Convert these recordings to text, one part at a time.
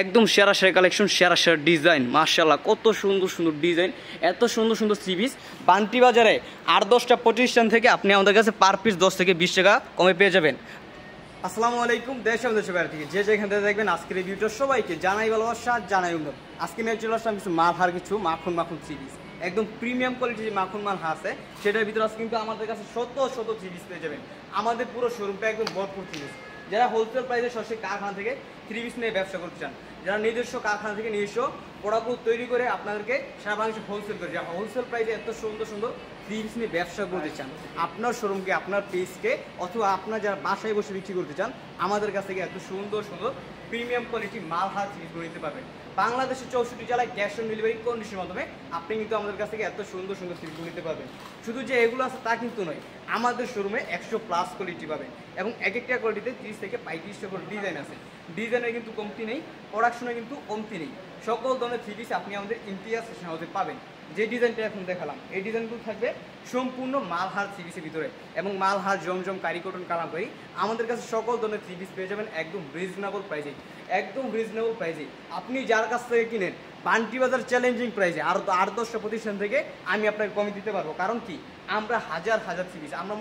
একদম সেরা সেরা কালেকশন, সেরা সেরা ডিজাইন, মাশাআল্লাহ কত সুন্দর সুন্দর ডিজাইন, এত সুন্দর সুন্দর থ্রি পিস। বান্টি বাজারে 8-10টা প্রতিষ্ঠান থেকে আপনি আমাদের কাছে পার পিস 10 থেকে 20 টাকা কমে পেয়ে যাবেন। আসসালামু আলাইকুম, দেশ এবং দেশের বাইরে থেকে যে যেখান থেকে দেখবেন আজকের এই ভিডিওটা সবাইকে জানাই ভালোবাসা, জানাই উন্নত। আজকে নিয়ে চলে আসলাম কিছু মালহার, কিছু মাখন মাখন থ্রি পিস, একদম প্রিমিয়াম কোয়ালিটির যে মাখন মালহা আছে সেটার ভিতরে আজকে কিন্তু আমাদের কাছে শত শত থ্রি পিস পেয়ে যাবেন। আমাদের পুরো শোরুমটা একদম ভরপুর থ্রি পিস। যারা হোলসেল প্রাইসে সরাসরি কারখানা থেকে থ্রি পিস নিয়ে ব্যবসা করতে চান, যারা নিজস্ব কারখানা থেকে নিজস্ব প্রোডাক্ট তৈরি করে আপনাদেরকে সারা বাংলাদেশে হোলসেল করে, যারা হোলসেল প্রাইসে এত সুন্দর সুন্দর থ্রি পিস নিয়ে ব্যবসা করতে চান, আপনার শোরুমকে, আপনার পেজকে, অথবা আপনার যারা বাসায় বসে বিক্রি করতে চান, আমাদের কাছ থেকে এত সুন্দর সুন্দর premium quality Malhar three piece নিতে পারবেন। বাংলাদেশের 64 জেলায় ক্যাশ অন ডেলিভারি কন্ডিশনের মাধ্যমে আপনি কিন্তু আমাদের কাছ থেকে এত সুন্দর সুন্দর থ্রি পিস নিতে পারবেন। শুধু যে এগুলো আছে তা কিন্তু নয়, আমাদের শোরুমে 100+ কোয়ালিটি পাবেন এবং এক একটা কোয়ালিটিতে 30 থেকে 35টা করে ডিজাইন আছে। ডিজাইনের কিন্তু কমতি নেই, প্রোডাকশনে কিন্তু কমতি নেই। সকল ধরনের থ্রি পিস আপনি আমাদের ইমতিয়াজ ফ্যাশন হাউসে পাবেন। যে ডিজাইনটা এখন দেখালাম এই ডিজাইনগুলো থাকবে সম্পূর্ণ মালহার থ্রি পিসের ভিতরে, এবং মালহার জমজম কারি কটন কালামকারি আমাদের কাছে সকল ধরনের থ্রি পিস পেয়ে যাবেন একদম রিজনেবল প্রাইসে। একদম রিজনেবল প্রাইসে আপনি যার কাছ থেকে কিনেন বান্টি বাজার চ্যালেঞ্জিং প্রাইসে আর 8-10টা প্রতিষ্ঠান থেকে আমি আপনাকে কমে দিতে পারবো। কারণ কি, আমরা হাজার হাজার থ্রি পিস, আমরা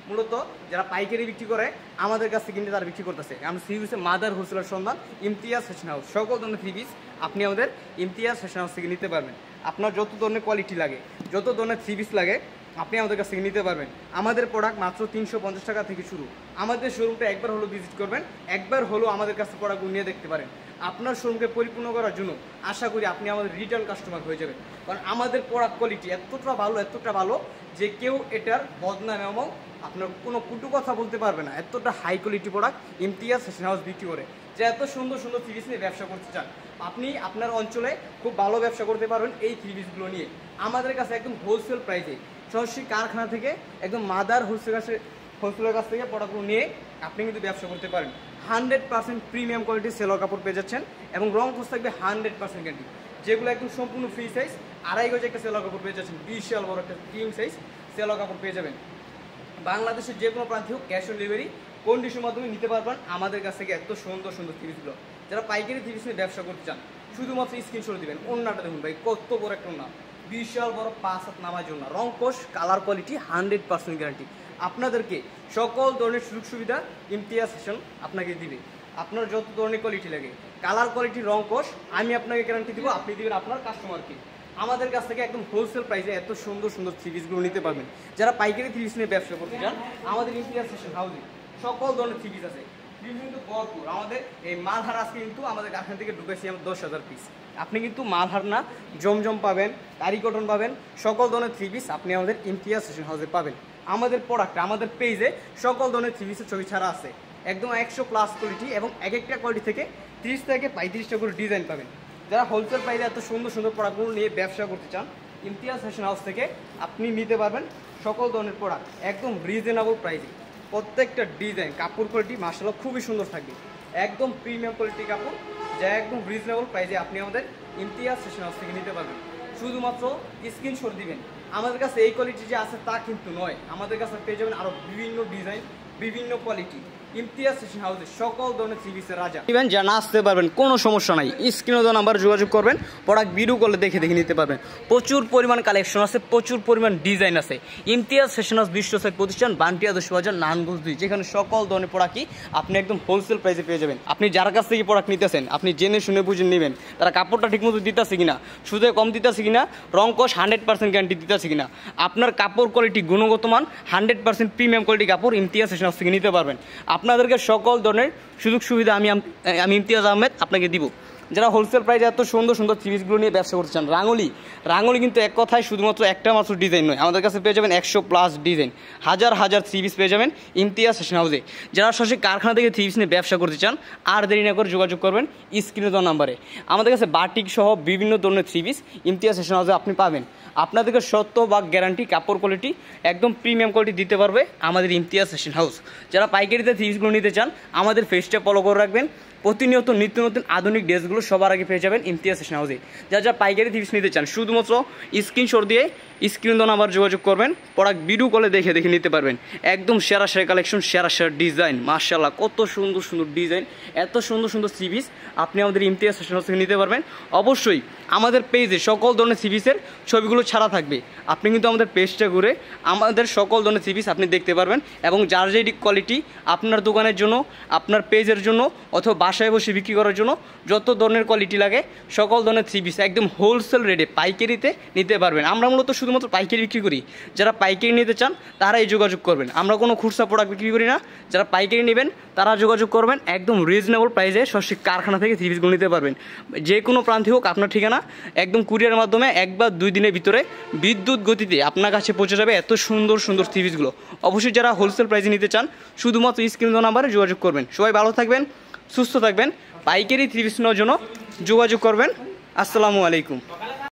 মূলত যারা পাইকারি বিক্রি করে আমাদের কাছ থেকে কিনে তারা বিক্রি করতেছে। আমরা থ্রি পিসের মাদার হোলসেলার সন্ধান ইমতিয়াজ ফ্যাশন হাউস। সকল ধরনের থ্রি পিস আপনি আমাদের ইমতিয়াজ ফ্যাশন হাউস থেকে নিতে পারবেন। আপনার যত ধরনের কোয়ালিটি লাগে, যত ধরনের থ্রি পিস লাগে আপনি আমাদের কাছ থেকে নিতে পারবেন। আমাদের প্রোডাক্ট মাত্র 350 টাকা থেকে শুরু। আমাদের শোরুমটা একবার হলো ভিজিট করবেন, একবার হলো আমাদের কাছে প্রোডাক্টগুলো নিয়ে দেখতে পারেন। আপনার শোরুমকে পরিপূর্ণ করার জন্য আশা করি আপনি আমাদের রিটার্ন কাস্টমার হয়ে যাবেন। কারণ আমাদের প্রোডাক্ট কোয়ালিটি এতটা ভালো যে কেউ এটার বদনাম এবং আপনার কোনো কুটু কথা বলতে পারবে না। এতটা high quality product Imtiaz fashion house বিক্রি করে, যে এত সুন্দর সুন্দর থ্রি পিস নিয়ে ব্যবসা করতে চান, আপনি আপনার অঞ্চলে খুব ভালো ব্যবসা করতে পারবেন এই থ্রি পিসগুলো নিয়ে। আমাদের কাছে একদম হোলসেল প্রাইসে সরাসরি কারখানা থেকে একদম মাদার হোলসেলের কাছ থেকে প্রোডাক্টগুলো নিয়ে আপনি কিন্তু ব্যবসা করতে পারেন। 100% প্রিমিয়াম কোয়ালিটির সেলোয়ার কাপড় পেয়ে যাচ্ছেন এবং রং কোর্স থাকবে 100% গ্যারান্টি, যেগুলো একদম সম্পূর্ণ ফ্রি সাইজ। 2.5 গজ একটা সেলোয়ার কাপড় পেয়ে যাচ্ছেন, বিশাল বড় একটা কিং সাইজ সেলোয়ার কাপড় পেয়ে যাবেন। বাংলাদেশের যে কোনো প্রান্তে হোক ক্যাশ অন ডেলিভারি কন্ডিশনের মাধ্যমে নিতে পারবেন আমাদের কাছ থেকে এত সুন্দর সুন্দর থ্রি পিসগুলো। যারা পাইকারি থ্রি পিস নিয়ে ব্যবসা করতে চান শুধুমাত্র স্ক্রিনশট দিবেন। ওন্নাটা দেখুন ভাই, কত বড় একটা ওন্না, বিশাল বড় 5 হাত নামার জন্য, রং কোশ কালার কোয়ালিটি 100% গ্যারান্টি। আপনাদেরকে সকল ধরনের সুযোগ সুবিধা ইমতিয়াজ ফ্যাশন আপনাকে দিবে। আপনার যত ধরনের কোয়ালিটি লাগে, কালার কোয়ালিটি, রং কোশ, আমি আপনাকে গ্যারান্টি দিব, আপনি দিবেন আপনার কাস্টমারকে। আমাদের কাছ থেকে একদম হোলসেল প্রাইসে এত সুন্দর সুন্দর থ্রি পিসগুলো নিতে পারবেন। যারা পাইকারি থ্রি পিস নিয়ে ব্যবসা করতে চান আমাদের ইমতিয়াজ ফ্যাশন হাউসে সকল ধরনের থ্রি পিস আছে কিন্তু ভরপুর। আমাদের এই মালহার আজকে কিন্তু আমাদের কারখানা থেকে ঢুকেছি আমরা 10,000 পিস। আপনি কিন্তু মালহার না, জমজম পাবেন, কারি কটন পাবেন, সকল ধরনের থ্রি পিস আপনি আমাদের ইমতিয়াজ ফ্যাশন হাউসে পাবেন। আমাদের প্রোডাক্ট আমাদের পেজে সকল ধরনের থ্রি পিসের ছবি ছাড়া আছে, একদম 100+ কোয়ালিটি এবং এক একটা কোয়ালিটি থেকে 30 থেকে 35টা করে ডিজাইন পাবেন। যারা হোলসেল প্রাইসে এত সুন্দর সুন্দর প্রোডাক্টগুলো নিয়ে ব্যবসা করতে চান ইমতিয়াজ ফ্যাশন হাউস থেকে আপনি নিতে পারবেন সকল ধরনের প্রোডাক্ট একদম রিজনেবল প্রাইসে। প্রত্যেকটা ডিজাইন, কাপড় কোয়ালিটি মাশাআল্লাহ খুবই সুন্দর থাকবে, একদম প্রিমিয়াম কোয়ালিটির কাপড়, যা একদম রিজনেবল প্রাইসে আপনি আমাদের ইমতিয়াজ ফ্যাশন হাউস থেকে নিতে পারবেন। শুধুমাত্র স্ক্রিনশট দিবেন। আমাদের কাছে এই কোয়ালিটি যে আছে তা কিন্তু নয়, আমাদের কাছে পেয়ে যাবেন আরও বিভিন্ন ডিজাইন, বিভিন্ন কোয়ালিটি। ইমতিয়াজ ফ্যাশন হাউসে সকল ধরনের থ্রি পিসের রাজা ইভেন যা আসতে পারবেন, কোনো সমস্যা নাই। স্ক্রিনে দেওয়া নাম্বার যোগাযোগ করবেন, প্রোডাক্ট ভিডিও করলে দেখে নিতে পারবেন। প্রচুর পরিমাণ কালেকশন আছে, প্রচুর পরিমাণ ডিজাইন আছে। ইমতিয়াজ ফ্যাশন হাউস বিশ্বসাইড প্রতিষ্ঠান, বান্টি আদর্শ বাজার, নারায়ণগঞ্জ 2, যেখানে সকল ধরনের প্রোডাক্টই আপনি একদম হোলসেল প্রাইসে পেয়ে যাবেন। আপনি যার কাছ থেকে প্রোডাক্ট নিতেছেন আপনি জেনে শুনে বুঝে নেবেন তারা কাপড়টা ঠিকমতো দিতেছে কিনা, সুদে কম দিতেছে কিনা, রং কোশ 100% গ্যারান্টি দিতেছে কিনা, আপনার কাপড় কোয়ালিটি গুণগত মান 100% প্রিমিয়াম কোয়ালিটি কাপড় ইমতিয়াজ ফ্যাশন হাউস থেকে নিতে পারবেন। আপনাদেরকে সকল ধরনের সুযোগ সুবিধা আমি ইমতিয়াজ আহমেদ আপনাকে দিব। যারা হোলসেল প্রাইসে এত সুন্দর সুন্দর থ্রি পিসগুলো নিয়ে ব্যবসা করতে চান, রাঙলি কিন্তু এক কথায় শুধুমাত্র একটা মাত্র ডিজাইন নয়, আমাদের কাছে পেয়ে যাবেন 100+ ডিজাইন, হাজার হাজার থ্রি পিস পেয়ে যাবেন ইমতিয়াজ ফ্যাশন হাউসে। যারা সরাসরি কারখানা থেকে থ্রি পিস নিয়ে ব্যবসা করতে চান আর দেরি না করে যোগাযোগ করবেন স্ক্রিনে দেওয়া নাম্বারে। আমাদের কাছে বাটিক সহ বিভিন্ন ধরনের থ্রি পিস ইমতিয়াজ ফ্যাশন হাউসে আপনি পাবেন। আপনাদেরকে 100% গ্যারান্টি কাপড় কোয়ালিটি একদম প্রিমিয়াম কোয়ালিটি দিতে পারবে আমাদের ইমতিয়াজ ফ্যাশন হাউস। যারা পাইকারিতে থ্রি পিসগুলো নিতে চান আমাদের পেজটা ফলো করে রাখবেন। প্রতিনিয়ত নিত্য নতুন আধুনিক ড্রেসগুলো সবার আগে পেয়ে যাবেন ইমতিয়াজ ফ্যাশন হাউসে। যা পাইকারি থ্রি পিস নিতে চান শুধুমাত্র স্ক্রিনশট দিয়ে স্ক্রিন দেওয়া নাম্বার যোগাযোগ করবেন, প্রোডাক্ট ভিডিও কলে দেখে নিতে পারবেন। একদম সেরা কালেকশন, সেরা ডিজাইন, মাশাআল্লাহ কত সুন্দর সুন্দর ডিজাইন, এত সুন্দর সুন্দর থ্রি পিস আপনি আমাদের ইমতিয়াজ ফ্যাশন হাউস থেকে নিতে পারবেন। অবশ্যই আমাদের পেজে সকল ধরনের থ্রি পিসের ছবিগুলো ছাড়া থাকবে, আপনি কিন্তু আমাদের পেজটা ঘুরে আমাদের সকল ধরনের থ্রি পিস আপনি দেখতে পারবেন। এবং যার যেই কোয়ালিটি আপনার দোকানের জন্য, আপনার পেজের জন্য অথবা বাসায় বসে বিক্রি করার জন্য যত ধরনের কোয়ালিটি লাগে সকল ধরনের থ্রি পিস একদম হোলসেল রেটে পাইকারিতে নিতে পারবেন। আমরা মূলত শুধুমাত্র পাইকারি বিক্রি করি, যারা পাইকারি নিতে চান তারাই যোগাযোগ করবেন। আমরা কোনো খুচরা প্রোডাক্ট বিক্রি করি না, যারা পাইকারি নেবেন তারা যোগাযোগ করবেন। একদম রিজনেবল প্রাইসে সরাসরি কারখানা থেকে থ্রি পিসগুলো নিতে পারবেন। যে কোনো প্রান্তে হোক আপনার ঠিকানা একদম কুরিয়ারের মাধ্যমে 1 বা 2 দিনের ভিতরে বিদ্যুৎ গতিতে আপনার কাছে পৌঁছে যাবে এত সুন্দর সুন্দর থ্রি পিসগুলো। অবশ্যই যারা হোলসেল প্রাইসে নিতে চান শুধুমাত্র স্ক্রিন নাম্বারে যোগাযোগ করবেন। সবাই ভালো থাকবেন, সুস্থ থাকবেন। পাইকারি থ্রি পিস নেওয়ার জন্য যোগাযোগ করবেন। আসসালামু আলাইকুম।